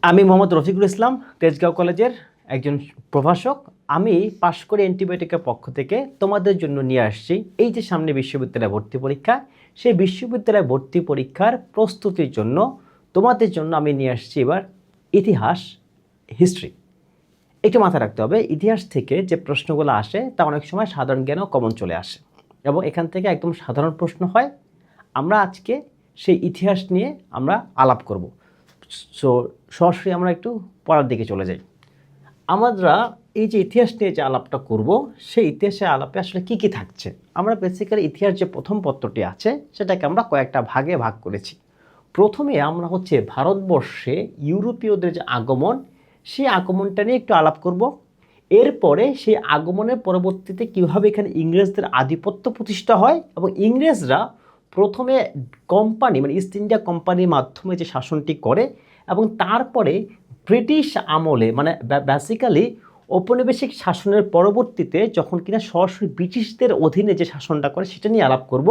আমি মোহাম্মদ রফিকুল ইসলাম, তেজগাঁও কলেজের একজন প্রভাষক। আমি পাশ করে অ্যান্টিবায়োটিকের পক্ষ থেকে তোমাদের জন্য নিয়ে আসছি এই যে সামনে বিশ্ববিদ্যালয় ভর্তি পরীক্ষা, সেই বিশ্ববিদ্যালয় ভর্তি পরীক্ষার প্রস্তুতির জন্য তোমাদের জন্য আমি নিয়ে আসছি এবার ইতিহাস, হিস্ট্রি। একটু মাথায় রাখতে হবে, ইতিহাস থেকে যে প্রশ্নগুলো আসে তা অনেক সময় সাধারণ জ্ঞানও কমন চলে আসে এবং এখান থেকে একদম সাধারণ প্রশ্ন হয়। আমরা আজকে সেই ইতিহাস নিয়ে আমরা আলাপ করব। সো সরাসরি আমরা একটু পড়ার দিকে চলে যাই। আমরা এই যে ইতিহাস নিয়ে যে আলাপটা করব, সেই ইতিহাসের আলাপে আসলে কি কি থাকছে। আমরা বেসিক্যালি ইতিহাস যে প্রথম পত্রটি আছে সেটাকে আমরা কয়েকটা ভাগে ভাগ করেছি। প্রথমে আমরা হচ্ছে ভারতবর্ষে ইউরোপীয়দের যে আগমন, সেই আগমনটা নিয়ে একটু আলাপ করব। এরপরে সেই আগমনের পরবর্তীতে কীভাবে এখানে ইংরেজদের আধিপত্য প্রতিষ্ঠা হয় এবং ইংরেজরা প্রথমে কোম্পানি মানে ইস্ট ইন্ডিয়া কোম্পানির মাধ্যমে যে শাসনটি করে এবং তারপরে ব্রিটিশ আমলে মানে বেসিক্যালি ঔপনিবেশিক শাসনের পরবর্তীতে যখন কিনা সরাসরি ব্রিটিশদের অধীনে যে শাসনটা করে সেটা নিয়ে আলাপ করব।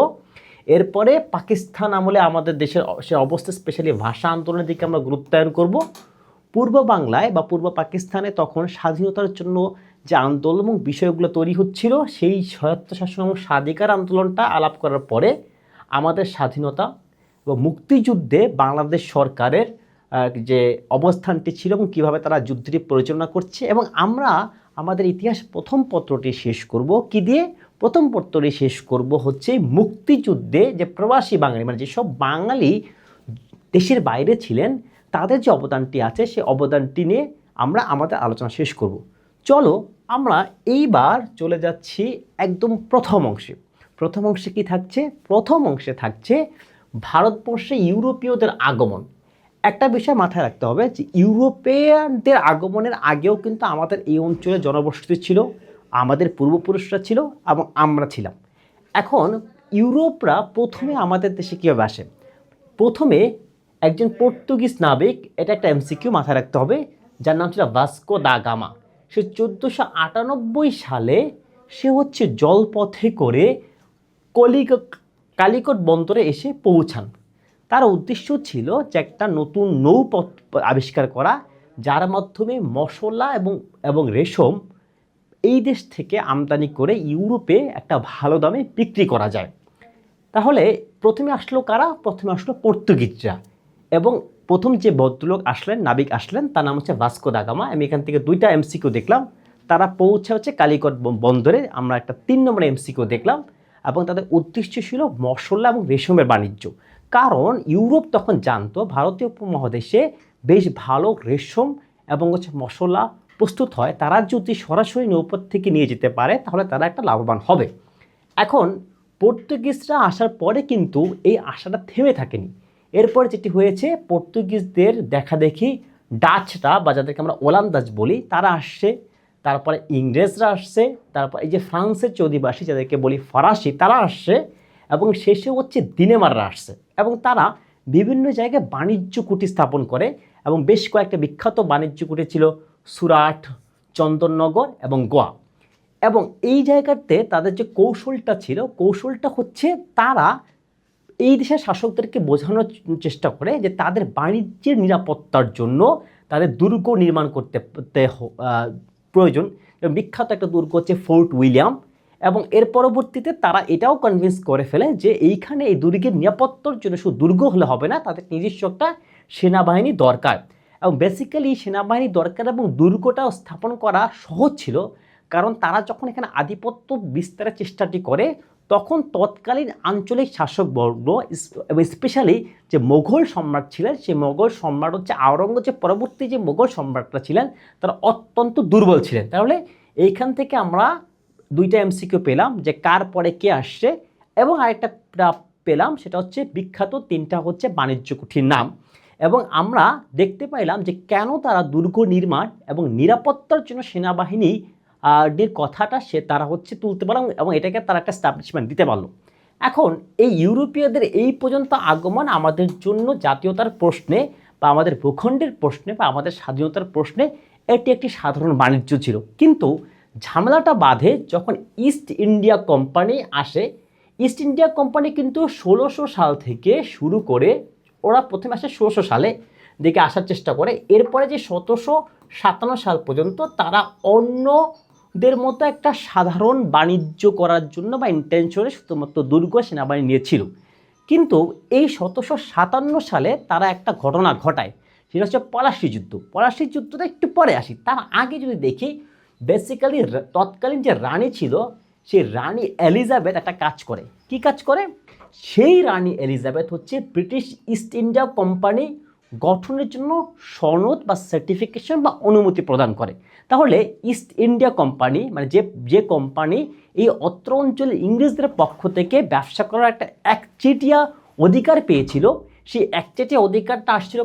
এরপরে পাকিস্তান আমলে আমাদের দেশের সে অবস্থা, স্পেশালি ভাষা আন্দোলনের দিকে আমরা গুরুত্বায়ন করব। পূর্ব বাংলায় বা পূর্ব পাকিস্তানে তখন স্বাধীনতার জন্য যে আন্দোলন এবং বিষয়গুলো তৈরি হচ্ছিল, সেই স্বায়ত্তশাসন এবং স্বাধিকার আন্দোলনটা আলাপ করার পরে আমাদের স্বাধীনতা এবং মুক্তিযুদ্ধে বাংলাদেশ সরকারের যে অবস্থানটি ছিল এবং কীভাবে তারা যুদ্ধটি পরিচালনা করছে। এবং আমরা আমাদের ইতিহাস প্রথম পত্রটি শেষ করব কি দিয়ে? প্রথম পত্রটি শেষ করব হচ্ছে মুক্তিযুদ্ধে যে প্রবাসী বাঙালি মানে যেসব বাঙালি দেশের বাইরে ছিলেন তাদের যে অবদানটি আছে সেই অবদানটি নিয়ে আমরা আমাদের আলোচনা শেষ করব। চলো আমরা এইবার চলে যাচ্ছি একদম প্রথম অংশে। প্রথম অংশে কি থাকছে? প্রথম অংশে থাকছে ভারতবর্ষে ইউরোপীয়দের আগমন। একটা বিষয় মাথায় রাখতে হবে যে ইউরোপিয়ানদের আগমনের আগেও কিন্তু আমাদের এই অঞ্চলে জনবসতি ছিল, আমাদের পূর্বপুরুষরা ছিল এবং আমরা ছিলাম। এখন ইউরোপরা প্রথমে আমাদের দেশে কীভাবে আসে? প্রথমে একজন পর্তুগিজ নাবিক, এটা একটা এমসিকিউ মাথায় রাখতে হবে, যার নাম ছিল ভাস্কো দা গামা। সে 1498 সালে সে হচ্ছে জলপথে করে কালিকট বন্দরে এসে পৌঁছান। তার উদ্দেশ্য ছিল যে একটা নতুন নৌপথ আবিষ্কার করা, যার মাধ্যমে মশলা এবং রেশম এই দেশ থেকে আমদানি করে ইউরোপে একটা ভালো দামে বিক্রি করা যায়। তাহলে প্রথমে আসলো কারা? প্রথমে আসলো পর্তুগিজরা এবং প্রথম যে ভদ্রলোক আসলেন, নাবিক আসলেন, তার নাম হচ্ছে ভাস্কো দা গামা। আমি এখান থেকে দুইটা এমসিকিউ দেখলাম। তারা পৌঁছে হচ্ছে কালিকট বন্দরে, আমরা একটা 3 নম্বর এমসিকিউ দেখলাম এবং তাদের উদ্দেশ্য ছিল মশলা এবং রেশমের বাণিজ্য। কারণ ইউরোপ তখন জানতো ভারতীয় উপমহাদেশে বেশ ভালো রেশম এবং হচ্ছে মশলা প্রস্তুত হয়, তারা যদি সরাসরি নৌপথ থেকে নিয়ে যেতে পারে তাহলে তারা একটা লাভবান হবে। এখন পর্তুগিজরা আসার পরে কিন্তু এই আশাটা থেমে থাকেনি। এরপর যেটি হয়েছে, পর্তুগিজদের দেখা দেখি ডাচরা বা যাদেরকে আমরা ওলান্দাজ বলি তারা আসছে, তারপরে ইংরেজরা আসছে, তারপর এই যে ফ্রান্সের যে অধিবাসী যাদেরকে বলি ফরাসি তারা আসছে এবং শেষে হচ্ছে দিনেমাররা আসছে এবং তারা বিভিন্ন জায়গায় বাণিজ্য কুঠি স্থাপন করে এবং বেশ কয়েকটা বিখ্যাত বাণিজ্য কুঠি ছিল সুরাট, চন্দননগর এবং গোয়া। এবং এই জায়গাতে তাদের যে কৌশলটা ছিল, কৌশলটা হচ্ছে তারা এই দেশের শাসকদেরকে বোঝানোর চেষ্টা করে যে তাদের বাণিজ্যের নিরাপত্তার জন্য তাদের দুর্গ নির্মাণ করতে প্রয়োজন। বিখ্যাত একটা দুর্গ হচ্ছে ফোর্ট উইলিয়াম এবং এর পরবর্তীতে তারা এটাও কনভিন্স করে ফেলে যে এইখানে এই দুর্গের নিরাপত্তার জন্য শুধু দুর্গ হলে হবে না, তাদের নিজস্ব একটা সেনাবাহিনী দরকার এবং বেসিক্যালি সেনাবাহিনী দরকার এবং দুর্গটাও স্থাপন করা সহজ ছিল। কারণ তারা যখন এখানে আধিপত্য বিস্তারের চেষ্টাটি করে তখন তৎকালীন আঞ্চলিক শাসকবর্গ এবং স্পেশালি যে মোগল সম্রাট ছিলেন, সেই মোগল সম্রাট হচ্ছে আওরঙ্গজেব পরবর্তী যে মোগল সম্রাটরা ছিলেন তারা অত্যন্ত দুর্বল ছিলেন। তাহলে এইখান থেকে আমরা দুইটা এমসিকিউ পেলাম যে কার পরে কে আসছে এবং আরেকটা পেলাম সেটা হচ্ছে বিখ্যাত 3টা হচ্ছে বাণিজ্য কুঠির নাম। এবং আমরা দেখতে পাইলাম যে কেন তারা দুর্গ নির্মাণ এবং নিরাপত্তার জন্য সেনাবাহিনী কথাটা তারা হচ্ছে তুলতে পারলো এবং এটাকে তারা একটা এস্টাবলিশমেন্ট দিতে পারলো। এখন এই ইউরোপীয়দের এই পর্যন্ত আগমন আমাদের জন্য জাতীয়তার প্রশ্নে বা আমাদের ভূখণ্ডের প্রশ্নে বা আমাদের স্বাধীনতার প্রশ্নে এটি একটি সাধারণ বাণিজ্য ছিল। কিন্তু ঝামেলাটা বাধে যখন ইস্ট ইন্ডিয়া কোম্পানি আসে। ইস্ট ইন্ডিয়া কোম্পানি কিন্তু 1600 সাল থেকে শুরু করে, ওরা প্রথমে আসে 1600 সালে, দিকে আসার চেষ্টা করে। এরপরে যে 1757 সাল পর্যন্ত তারা অন্যদের মতো একটা সাধারণ বাণিজ্য করার জন্য বা ইন্টেনশনে শুধুমাত্র দুর্গ সেনাবাহিনী নিয়েছিল। কিন্তু এই 1757 সালে তারা একটা ঘটনা ঘটায়, সেটা হচ্ছে পলাশী যুদ্ধ। পলাশী যুদ্ধটা একটু পরে আসি, তার আগে যদি দেখি বেসিক্যালি তৎকালীন যে রানী ছিল সেই রানী এলিজাবেথ একটা কাজ করে। কি কাজ করে? সেই রানী এলিজাবেথ হচ্ছে ব্রিটিশ ইস্ট ইন্ডিয়া কোম্পানি গঠনের জন্য সনদ বা সার্টিফিকেশন বা অনুমতি প্রদান করে। তাহলে ইস্ট ইন্ডিয়া কোম্পানি মানে যে কোম্পানি এই অত্র অঞ্চলে ইংরেজদের পক্ষ থেকে ব্যবসা করার একটা একচেটিয়া অধিকার পেয়েছিল, সেই একচেটিয়া অধিকারটা আসছিল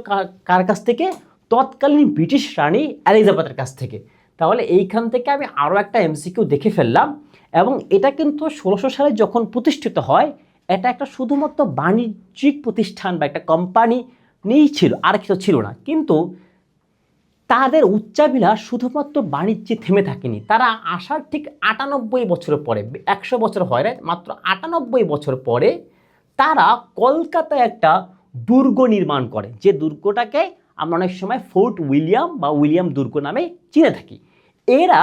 কার কাছ থেকে? তৎকালীন ব্রিটিশ রানী এলিজাবেথের কাছ থেকে। তাহলে এইখান থেকে আমি আরও একটা এমসিকিউ দেখে ফেললাম, এবং এটা কিন্তু 1600 সালে যখন প্রতিষ্ঠিত হয়, এটা একটা শুধুমাত্র বাণিজ্যিক প্রতিষ্ঠান বা একটা কোম্পানি নিয়েই ছিল, আর কিছু ছিল না। কিন্তু তাদের উচ্চাভিলাষ শুধুমাত্র বাণিজ্যে থেমে থাকেনি। তারা আসার ঠিক 98 বছর পরে, 100 বছর হয় না, মাত্র 98 বছর পরে তারা কলকাতায় একটা দুর্গ নির্মাণ করে, যে দুর্গটাকে আমরা অনেক সময় ফোর্ট উইলিয়াম বা উইলিয়াম দুর্গ নামে চিনে থাকি। এরা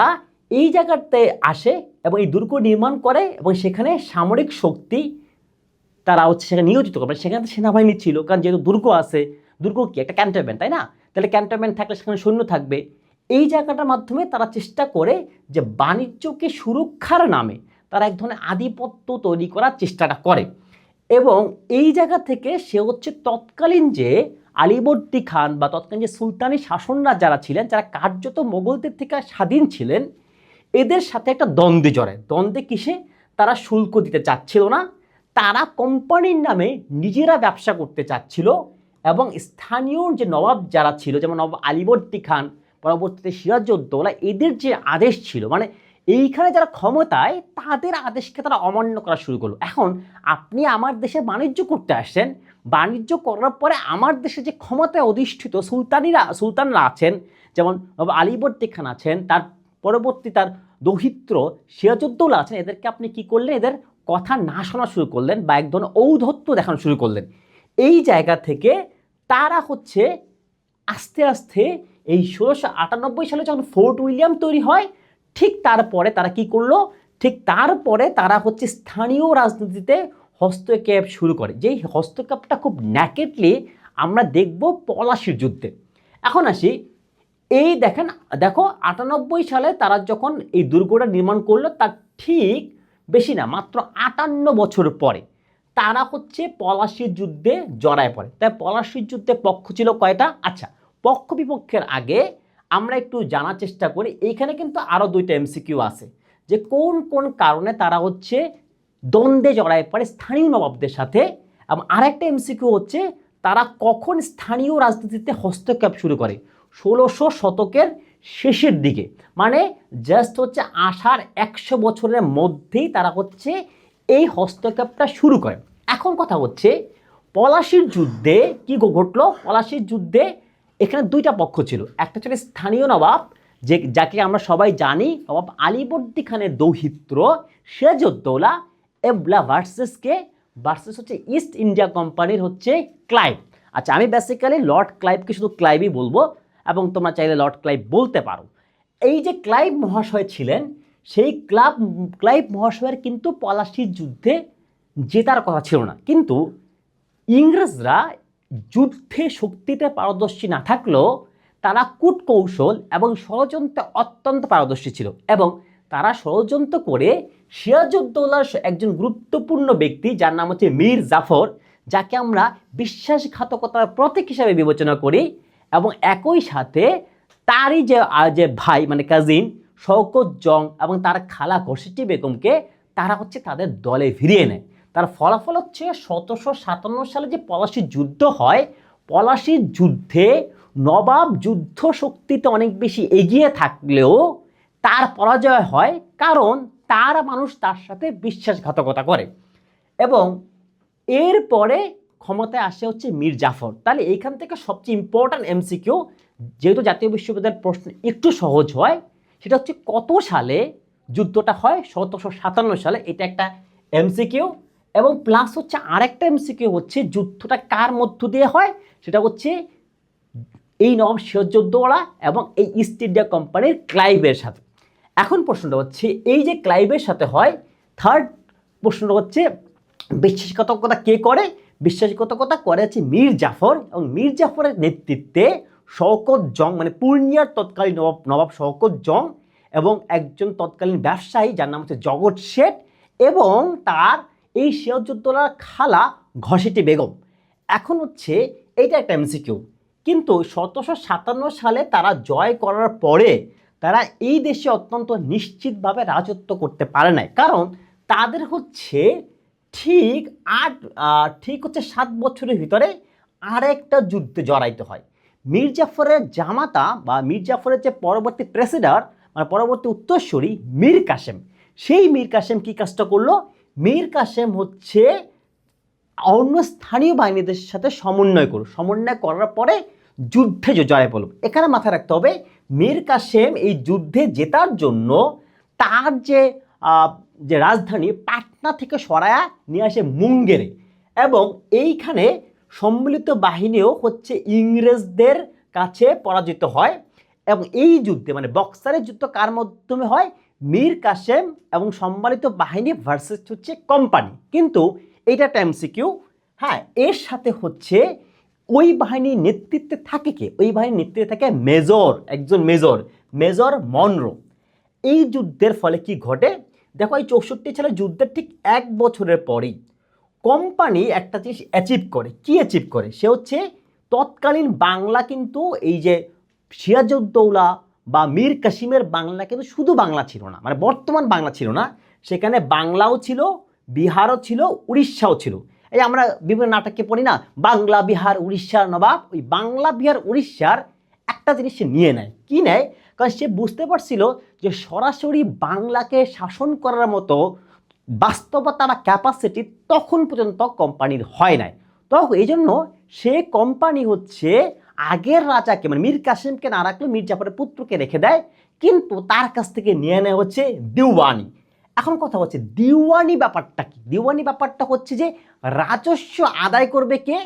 এই জায়গাতে আসে এবং এই দুর্গ নির্মাণ করে, এবং সেখানে সামরিক শক্তি তারা হচ্ছে সেখানে নিয়োজিত করে। সেখানে সেনাবাহিনী ছিল, কারণ যেহেতু দুর্গ আছে, দুর্গ কি একটা ক্যান্টনমেন্ট, তাই না? তাহলে ক্যান্টনমেন্ট থাকলে সেখানে সৈন্য থাকবে। এই জায়গাটার মাধ্যমে তারা চেষ্টা করে যে বাণিজ্যকে সুরক্ষার নামে তারা এক ধরনের আধিপত্য তৈরি করার চেষ্টাটা করে। এবং এই জায়গা থেকে সে হচ্ছে তৎকালীন যে আলীবর্দী খান বা তৎকালীন যে সুলতানি শাসনরা যারা ছিলেন, যারা কার্যত মোগলদের থেকে স্বাধীন ছিলেন, এদের সাথে একটা দ্বন্দ্বে জড়ায়। দ্বন্দ্বে কিসে? তারা শুল্ক দিতে চাচ্ছিল না, তারা কোম্পানির নামে নিজেরা ব্যবসা করতে চাচ্ছিল, এবং স্থানীয় যে নবাব যারা ছিল, যেমন নবাব আলীবর্দী খান, পরবর্তীতে সিরাজউদ্দৌলা, এদের যে আদেশ ছিল, মানে এইখানে যারা ক্ষমতায়, তাদের আদেশকে তারা অমান্য করা শুরু করলো। এখন আপনি আমার দেশে বাণিজ্য করতে আসছেন, বাণিজ্য করার পরে আমার দেশে যে ক্ষমতায় অধিষ্ঠিত সুলতানরা আছেন, যেমন নবাব আলীবর্দী খান আছেন, তার পরবর্তী তার দৌহিত্র সিরাজউদ্দৌলা আছেন, এদেরকে আপনি কি করলেন? এদের কথা না শোনা শুরু করলেন বা এক ধরনের ঔদ্ধত্য দেখানো শুরু করলেন। এই জায়গা থেকে তারা হচ্ছে আস্তে আস্তে এই 1698 সালে যখন ফোর্ট উইলিয়াম তৈরি হয়, ঠিক তারপরে তারা কি করলো? ঠিক তারপরে তারা হচ্ছে স্থানীয় রাজনীতিতে হস্তক্ষেপ শুরু করে। যেই হস্তক্ষেপটা খুব ন্যাকেটলি আমরা দেখব পলাশীর যুদ্ধে। এখন আসি, এই দেখো 98 সালে তারা যখন এই দুর্গটা নির্মাণ করলো, তার ঠিক বেশি না, মাত্র 58 বছর পরে তারা হচ্ছে পলাশীর যুদ্ধে জড়ায় পড়ে। তাই পলাশীর যুদ্ধে পক্ষ ছিল কয়টা? আচ্ছা, পক্ষ বিপক্ষের আগে আমরা একটু জানার চেষ্টা করি। এইখানে কিন্তু আরও 2টা এমসিকিউ আছে, যে কোন কোন কারণে তারা হচ্ছে দ্বন্দ্বে জড়ায় পড়ে স্থানীয় নবাবদের সাথে, এবং আরেকটা এমসিকিউ হচ্ছে তারা কখন স্থানীয় রাজনীতিতে হস্তক্ষেপ শুরু করে। 1600 শতকের শেষের দিকে, মানে জাস্ট হচ্ছে আসার 100 বছরের মধ্যেই তারা হচ্ছে এই হস্তক্ষেপটা শুরু করে। এখন কথা হচ্ছে পলাশীর যুদ্ধে কি ঘটলো? পলাশীর যুদ্ধে এখানে 2টা পক্ষ ছিল। একটা ছিল স্থানীয় নবাব, যাকে আমরা সবাই জানি নবাব আলীবর্দী খানের দৌহিত্র সিরাজউদ্দৌলা, এবলা ভার্সেস হচ্ছে ইস্ট ইন্ডিয়া কোম্পানির হচ্ছে ক্লাইভ। আচ্ছা, আমি বেসিক্যালি লর্ড ক্লাইভকে শুধু ক্লাইভই বলবো, এবং তোমরা চাইলে লর্ড ক্লাইভ বলতে পারো। এই যে ক্লাইভ মহাশয় ছিলেন, সেই ক্লাইভ মহাশয়ের কিন্তু পলাশীর যুদ্ধে জেতার কথা ছিল না। কিন্তু ইংরেজরা যুদ্ধে শক্তিতে পারদর্শী না থাকলেও তারা কূটকৌশল এবং ষড়যন্ত্রে অত্যন্ত পারদর্শী ছিল, এবং তারা ষড়যন্ত্র করে সিরাজউদ্দৌলার একজন গুরুত্বপূর্ণ ব্যক্তি, যার নাম হচ্ছে মীর জাফর, যাকে আমরা বিশ্বাসঘাতকতার প্রতীক হিসাবে বিবেচনা করি, এবং একই সাথে তারই যে ভাই মানে কাজিন শওকত জং এবং তার খালা ঘসেটি বেগমকে তারা হচ্ছে তাদের দলে ফিরিয়ে নেয়। তার ফলাফল হচ্ছে 1757 সালে যে পলাশীর যুদ্ধ হয়, পলাশীর যুদ্ধে নবাব যুদ্ধ শক্তিতে অনেক বেশি এগিয়ে থাকলেও তার পরাজয় হয়, কারণ তার মানুষ তার সাথে বিশ্বাসঘাতকতা করে। এবং এরপরে ক্ষমতায় আসে হচ্ছে মীর জাফর। তাহলে এইখান থেকে সবচেয়ে ইম্পর্ট্যান্ট এমসিকিউ, যেহেতু জাতীয় বিশ্ববিদ্যালয়ের প্রশ্ন একটু সহজ হয়, সেটা হচ্ছে কত সালে যুদ্ধটা হয়? 1757 সালে। এটা একটা এমসিকিউ। এবং প্লাস হচ্ছে আরেকটা এমসিকিউ হচ্ছে যুদ্ধটা কার মধ্য দিয়ে হয়? সেটা হচ্ছে এই নবাব সিরাজউদ্দৌলা এবং এই ইস্ট ইন্ডিয়া কোম্পানির ক্লাইভের সাথে। এখন প্রশ্নটা হচ্ছে এই যে ক্লাইভের সাথে হয়, থার্ড প্রশ্নটা হচ্ছে বিশ্বাসঘাতকতা কে করে? বিশ্বাসঘাতকতা করে হচ্ছে মীর জাফর, এবং মীর জাফরের নেতৃত্বে শওকত জং মানে পূর্ণিয়ার তৎকালীন নবাব শওকত জং এবং একজন তৎকালীন ব্যবসায়ী যার নাম হচ্ছে জগৎ শেঠ এবং তার এই সিরাজউদ্দৌলার খালা ঘসেটি বেগম। এখন হচ্ছে এইটা একটা এমসিকিউ, কিন্তু 1757 সালে তারা জয় করার পরে তারা এই দেশে অত্যন্ত নিশ্চিতভাবে রাজত্ব করতে পারে নাই, কারণ তাদের হচ্ছে ঠিক 7 বছরের ভিতরে আরেকটা যুদ্ধে জড়াইতে হয়। মীর জাফরের জামাতা বা মীর জাফরের যে পরবর্তী প্রেসিডার মানে পরবর্তী উত্তরসূরি মীর কাসেম, সেই মীর কাসেম কি কাজটা করলো? মীর কাসেম হচ্ছে অন্য স্থানীয় বাহিনীদের সাথে সমন্বয় করার পরে যুদ্ধে জয় পড়ল। এখানে মাথায় রাখতে হবে মীর কাসেম এই যুদ্ধে জেতার জন্য তার যে রাজধানী পাটনা থেকে সরায়া নিয়ে আসে মুঙ্গেরে, এবং এইখানে সম্মিলিত বাহিনীও হচ্ছে ইংরেজদের কাছে পরাজিত হয়। এবং এই যুদ্ধে মানে বক্সারের যুদ্ধ কার মাধ্যমে হয়? মীর কাসেম এবং সম্মিলিত বাহিনী ভার্সেস হচ্ছে কোম্পানি। কিন্তু এইটা একটা এমসিকিউ। হ্যাঁ, এর সাথে হচ্ছে ওই বাহিনীর নেতৃত্বে থাকে কে? ওই বাহিনীর নেতৃত্বে থাকে একজন মেজর মনরো। এই যুদ্ধের ফলে কি ঘটে দেখো, এই 64 সালের যুদ্ধের ঠিক 1 বছরের পরেই কোম্পানি একটা জিনিস অ্যাচিভ করে। কি অ্যাচিভ করে? সে হচ্ছে তৎকালীন বাংলা কিন্তু এই যে সিরাজউদ্দৌলা বা মীর কাসিমের বাংলা কিন্তু শুধু বাংলা ছিল না, মানে বর্তমান বাংলা ছিল না, সেখানে বাংলাও ছিল, বিহারও ছিল, উড়িষ্যাও ছিল। এই আমরা বিভিন্ন নাটকে পড়ি না, বাংলা বিহার উড়িষ্যার নবাব, ওই বাংলা বিহার উড়িষ্যার একটা জিনিস সে নিয়ে নেয়। কি নেয়? কারণ সে বুঝতে পারছিল যে সরাসরি বাংলাকে শাসন করার মতো বাস্তবতা বা ক্যাপাসিটি তখন পর্যন্ত কোম্পানির হয় নাই। তখন এই জন্য সে কোম্পানি হচ্ছে আগের রাজাকে মানে মীর কাসেমকে না রাখলে মীর জাফরের পুত্রকে রেখে দেয়, কিন্তু তার কাছ থেকে নিয়ে নেয় হচ্ছে দিওয়ানি। এখন কথা হচ্ছে দিওয়ানি ব্যাপারটা কি? দিওয়ানি ব্যাপারটা হচ্ছে যে রাজস্ব আদায় করবে কে?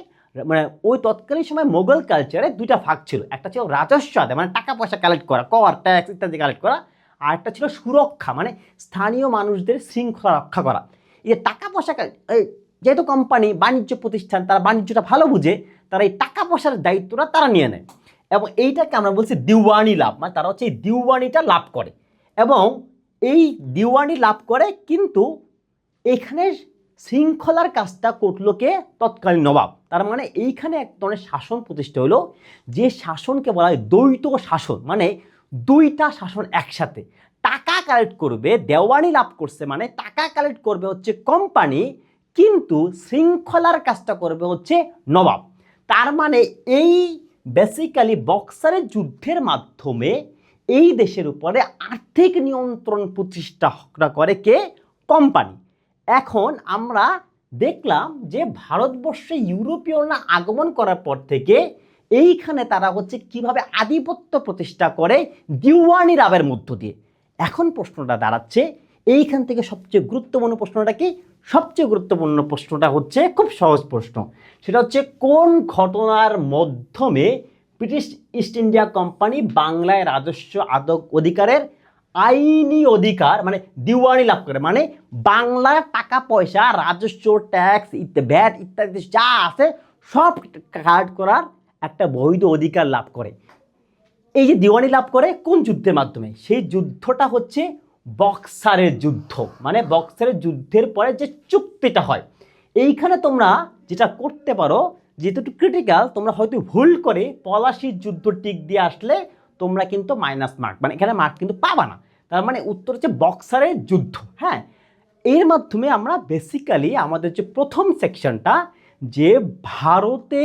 মানে ওই তৎকালীন সময় মোগল কালচারে দুইটা ভাগ ছিল, একটা ছিল রাজস্ব আদায় মানে টাকা পয়সা কালেক্ট করা, কর ট্যাক্স ইত্যাদি কালেক্ট করা, আর একটা ছিল সুরক্ষা মানে স্থানীয় মানুষদের শৃঙ্খলা রক্ষা করা। এই যে টাকা পয়সা যেহেতু কোম্পানি বাণিজ্য প্রতিষ্ঠান, তারা বাণিজ্যটা ভালো বুঝে, তারা এই টাকা পয়সার দায়িত্বটা তারা নিয়ে নেয়, এবং এইটাকে আমরা বলছি দিওয়ানি লাভ, মানে তারা হচ্ছে এই দিওয়ানিটা লাভ করে। এবং এই দিওয়ানি লাভ করে, কিন্তু এখানে শৃঙ্খলার কাজটা করলো কে? তৎকালীন নবাব। তার মানে এইখানে এক ধরনের শাসন প্রতিষ্ঠা হলো, যে শাসনকে বলা হয় দ্বৈত শাসন, মানে দুইটা শাসন একসাথে। টাকা কালেক্ট করবে, দেওয়ানি লাভ করছে মানে টাকা কালেক্ট করবে হচ্ছে কোম্পানি, কিন্তু শৃঙ্খলার কাজটা করবে হচ্ছে নবাব। তার মানে এই বেসিক্যালি বক্সারের যুদ্ধের মাধ্যমে এই দেশের উপরে আর্থিক নিয়ন্ত্রণ প্রতিষ্ঠা করে কে? কোম্পানি। এখন আমরা দেখলাম যে ভারতবর্ষে ইউরোপীয়রা আগমন করার পর থেকে এইখানে তারা হচ্ছে কিভাবে আধিপত্য প্রতিষ্ঠা করে দিওয়ানি লাভের মধ্য দিয়ে। এখন প্রশ্নটা দাঁড়াচ্ছে এইখান থেকে সবচেয়ে গুরুত্বপূর্ণ প্রশ্নটা কি? সবচেয়ে গুরুত্বপূর্ণ প্রশ্নটা হচ্ছে খুব সহজ প্রশ্ন, সেটা হচ্ছে কোন ঘটনার মাধ্যমে ব্রিটিশ ইস্ট ইন্ডিয়া কোম্পানি বাংলায় রাজস্ব অধিকারের আইনি অধিকার মানে দিওয়ানি লাভ করে, মানে বাংলার টাকা পয়সা রাজস্ব ট্যাক্স ভ্যাট ইত্যাদি যা আছে সব কালেক্ট করার একটা বৈধ অধিকার লাভ করে। এই যে দিওয়ানি লাভ করে কোন যুদ্ধের মাধ্যমে? সেই যুদ্ধটা হচ্ছে বক্সারের যুদ্ধ, মানে বক্সারের যুদ্ধের পরে যে চুক্তিটা হয়। এইখানে তোমরা যেটা করতে পারো, যেহেতু একটু ক্রিটিক্যাল, তোমরা হয়তো ভুল করে পলাশির যুদ্ধ টিক দিয়ে আসলে তোমরা কিন্তু মাইনাস মার্ক, মানে এখানে মার্ক কিন্তু পাবা না। তার মানে উত্তর হচ্ছে বক্সারের যুদ্ধ। হ্যাঁ, এর মাধ্যমে আমরা বেসিক্যালি আমাদের যে প্রথম সেকশনটা, যে ভারতে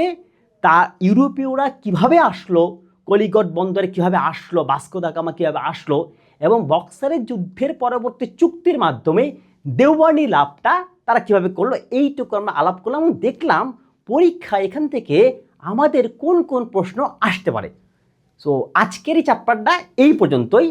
তা ইউরোপীয়রা কিভাবে আসলো, কলিকট বন্দরে কিভাবে আসলো, ভাস্কো দা গামা কীভাবে আসলো, এবং বক্সারের যুদ্ধের পরবর্তী চুক্তির মাধ্যমে দেওয়ানি লাভটা তারা কিভাবে করলো, এইটুকু আমরা আলাপ করলাম এবং দেখলাম পরীক্ষা এখান থেকে আমাদের কোন কোন প্রশ্ন আসতে পারে। সো আজকের এই চ্যাপ্টারটা এই পর্যন্তই।